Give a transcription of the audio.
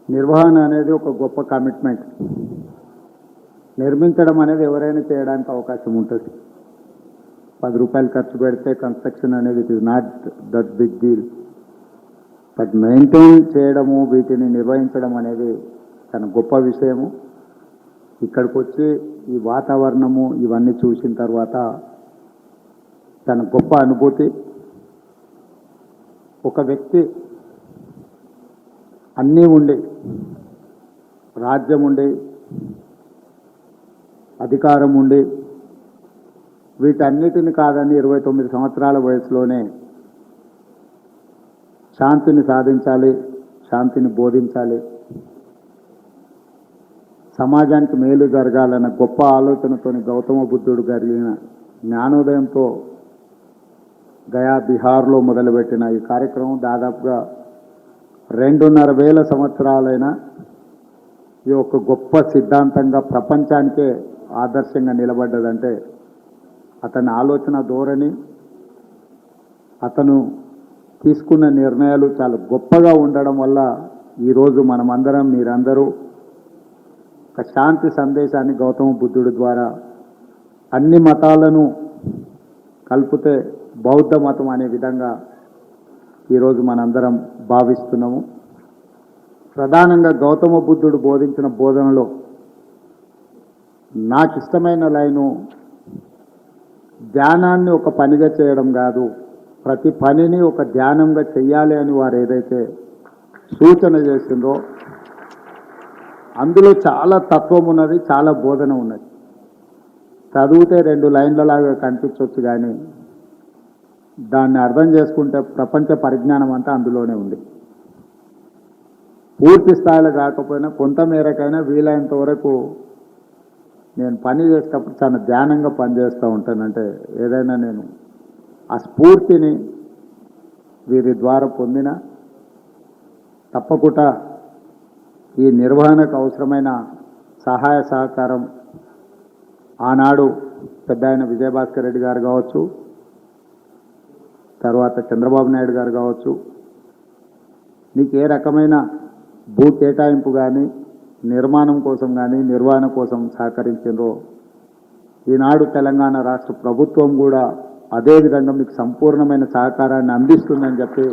నిర్వహణ అనేది ఒక గొప్ప కమిట్మెంట్. నిర్మించడం అనేది ఎవరైనా చేయడానికి అవకాశం ఉంటుంది. 10 రూపాయలు ఖర్చు పెడితే కన్స్ట్రక్షన్ అనేది it is not that big deal. But maintain చేయడము, వీటిని నిర్వహించడం అనేది తన గొప్ప విషయము. ఇక్కడికి వచ్చి ఈ వాతావరణము ఇవన్నీ చూసిన తర్వాత తన గొప్ప అనుభూతి. ఒక వ్యక్తి అన్నీ ఉండి, రాజ్యం ఉండి, అధికారం ఉండి, వీటన్నిటిని కాదని 29 సంవత్సరాల వయసులోనే శాంతిని సాధించాలి, శాంతిని బోధించాలి, సమాజానికి మేలు జరగాలన్న గొప్ప ఆలోచనతోని గౌతమ బుద్ధుడు కలిగిన జ్ఞానోదయంతో గయా బిహార్లో మొదలుపెట్టిన ఈ కార్యక్రమం దాదాపుగా 2,500 సంవత్సరాలైన ఈ ఒక గొప్ప సిద్ధాంతంగా ప్రపంచానికే ఆదర్శంగా నిలబడ్డదంటే అతని ఆలోచన ధోరణి, అతను తీసుకున్న నిర్ణయాలు చాలా గొప్పగా ఉండడం వల్ల ఈరోజు మనమందరం, మీరందరూ ఒక శాంతి సందేశాన్ని గౌతమ బుద్ధుడి ద్వారా అన్ని మతాలను కలిపితే బౌద్ధ మతం అనే విధంగా ఈరోజు మనందరం భావిస్తున్నాము. ప్రధానంగా గౌతమ బుద్ధుడు బోధించిన బోధనలో నాకు ఇష్టమైన లైను, ధ్యానాన్ని ఒక పనిగా చేయడం కాదు, ప్రతి పనిని ఒక ధ్యానంగా చెయ్యాలి అని వారు ఏదైతే సూచన చేసిందో అందులో చాలా తత్వం ఉన్నది, చాలా బోధన ఉన్నది. చదివితే 2 లైన్లలాగా కనిపించవచ్చు, కానీ దాన్ని అర్థం చేసుకుంటే ప్రపంచ పరిజ్ఞానం అంతా అందులోనే ఉంది. పూర్తి స్థాయిలో కాకపోయినా కొంత మేరకైనా వీలైనంత వరకు నేను పని చేసేటప్పుడు చాలా ధ్యానంగా పనిచేస్తూ ఉంటానంటే ఏదైనా నేను ఆ స్ఫూర్తిని వీరి ద్వారా పొందిన తప్పకుండా ఈ నిర్వహణకు అవసరమైన సహాయ సహకారం ఆనాడు పెద్ద ఆయన విజయభాస్కర్ రెడ్డి గారు కావచ్చు, తర్వాత చంద్రబాబు నాయుడు గారు కావచ్చు, మీకు ఏ రకమైన భూ కేటాయింపు కానీ, నిర్మాణం కోసం కానీ, నిర్వహణ కోసం సహకరించారో ఈనాడు తెలంగాణ రాష్ట్ర ప్రభుత్వం కూడా అదేవిధంగా మీకు సంపూర్ణమైన సహకారాన్ని అందిస్తుందని చెప్పి